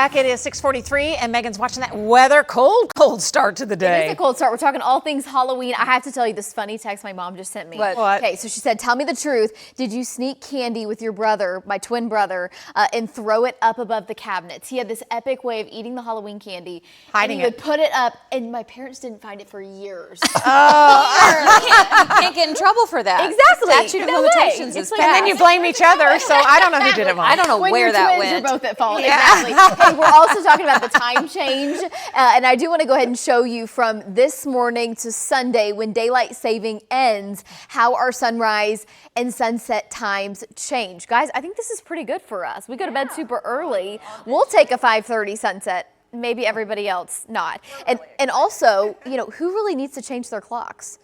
back. It is 6:43, and Megan's watching that weather. Cold start to the day. It is a cold start. We're talking all things Halloween. I have to tell you this funny text my mom just sent me. What? Okay, so she said, tell me the truth. Did you sneak candy with your brother, my twin brother, and throw it up above the cabinets? He had this epic way of eating the Halloween candy. Hiding and he it. would put it up, and my parents didn't find it for years. You can't get in trouble for that. Exactly. Statute of No limitations way. is It's like- And then you blame each other, so I don't know who did it. I don't know when where you're that twins, went. You're both at fault. Exactly. Hey, we're also talking about the time change, and I do want to go ahead and show you from this morning to Sunday when daylight saving ends, how our sunrise and sunset times change. Guys, I think this is pretty good for us. We go to bed super early. We'll take a 5:30 sunset. Maybe everybody else not. And also, you know, who really needs to change their clocks?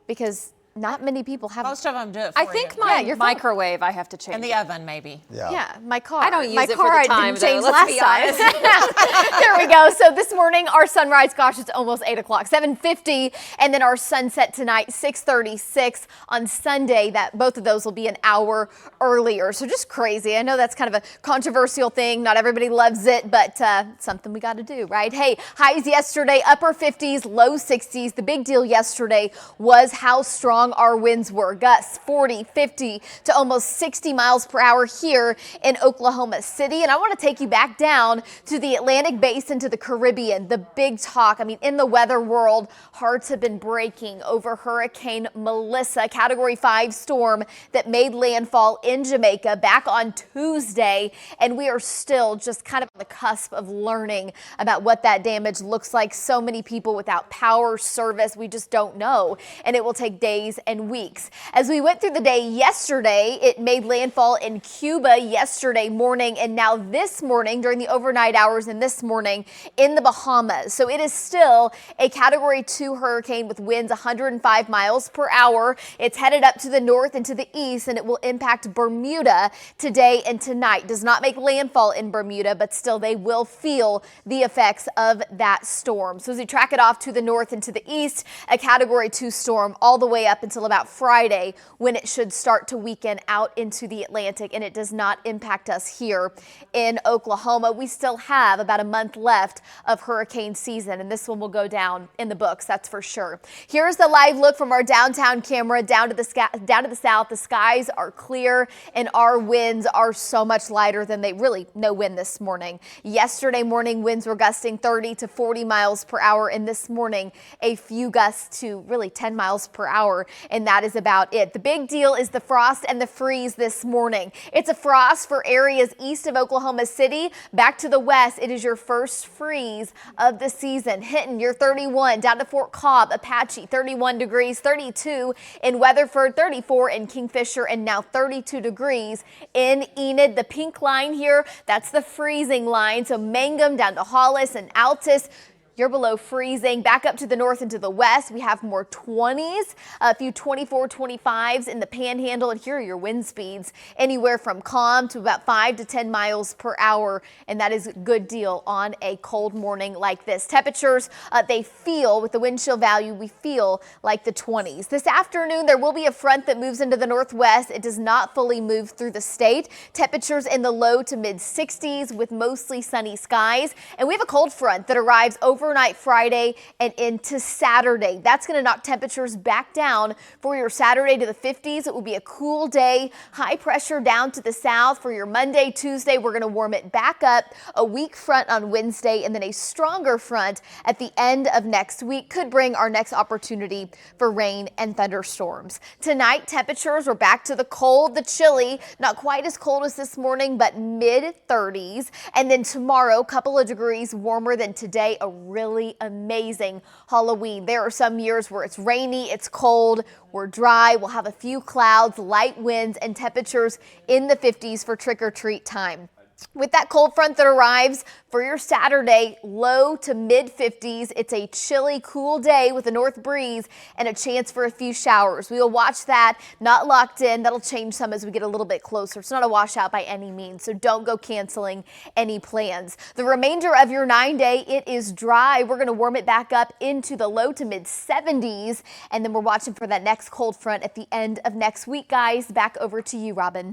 Because not many people have. Most of them do it for I think you. my your phone. microwave I have to change. In the oven, maybe. Yeah, my car. I don't use my it for car the I time, didn't though, change let's last be time. There we go. So this morning, our sunrise, gosh, it's almost 8 o'clock, 7:50. And then our sunset tonight, 6:36 on Sunday. That both of those will be an hour earlier. So just crazy. I know that's kind of a controversial thing. Not everybody loves it, but something we got to do, right? Hey, highs yesterday, upper 50s, low 60s. The big deal yesterday was how strong our winds were. Gusts 40, 50 to almost 60 miles per hour here in Oklahoma City. And I want to take you back down to the Atlantic Basin, to the Caribbean. The big talk, I mean, in the weather world, hearts have been breaking over Hurricane Melissa, Category 5 storm that made landfall in Jamaica back on Tuesday. And we are still just kind of on the cusp of learning about what that damage looks like. So many people without power service, we just don't know. And it will take days and weeks. As we went through the day yesterday, it made landfall in Cuba yesterday morning, and now this morning during the overnight hours and this morning in the Bahamas. So it is still a Category 2 hurricane with winds 105 miles per hour. It's headed up to the north and to the east, and it will impact Bermuda today and tonight. Does not make landfall in Bermuda, but still they will feel the effects of that storm. So as we track it off to the north and to the east, a Category 2 storm all the way up until about Friday, when it should start to weaken out into the Atlantic, and it does not impact us here in Oklahoma. We still have about a month left of hurricane season, and this one will go down in the books, that's for sure. Here's the live look from our downtown camera down to the south. The skies are clear, and our winds are so much lighter than they really no wind this morning. Yesterday morning, winds were gusting 30 to 40 miles per hour, and this morning, a few gusts to really 10 miles per hour, and that is about it. The big deal is the frost and the freeze this morning. It's a frost for areas east of Oklahoma City. Back to the west, it is your first freeze of the season. Hinton, you're 31. Down to Fort Cobb, Apache, 31 degrees, 32 in Weatherford, 34 in Kingfisher, and now 32 degrees in Enid. The pink line here, that's the freezing line. So Mangum down to Hollis and Altus, you're below freezing. Back up to the north and to the west, we have more 20s, a few 24, 25s in the Panhandle, and here are your wind speeds anywhere from calm to about 5 to 10 miles per hour, and that is a good deal on a cold morning like this. Temperatures, they feel, with the wind chill value, we feel like the 20s. This afternoon, there will be a front that moves into the northwest. It does not fully move through the state. Temperatures in the low to mid 60s with mostly sunny skies, and we have a cold front that arrives overnight Friday and into Saturday. That's going to knock temperatures back down for your Saturday to the 50s. It will be a cool day. High pressure down to the south for your Monday, Tuesday. We're going to warm it back up. A weak front on Wednesday, and then a stronger front at the end of next week could bring our next opportunity for rain and thunderstorms. Tonight, temperatures are back to the cold, the chilly, not quite as cold as this morning, but mid 30s. And then tomorrow, a couple of degrees warmer than today. A really amazing Halloween. There are some years where it's rainy, it's cold, we're dry, we'll have a few clouds, light winds, and temperatures in the 50s for trick-or-treat time. With that cold front that arrives for your Saturday, low to mid 50s. It's a chilly, cool day with a north breeze and a chance for a few showers. We will watch that, not locked in. That'll change some as we get a little bit closer. It's not a washout by any means, so don't go canceling any plans. The remainder of your 9-day, it is dry. We're going to warm it back up into the low to mid 70s, and then we're watching for that next cold front at the end of next week, guys. Back over to you, Robin.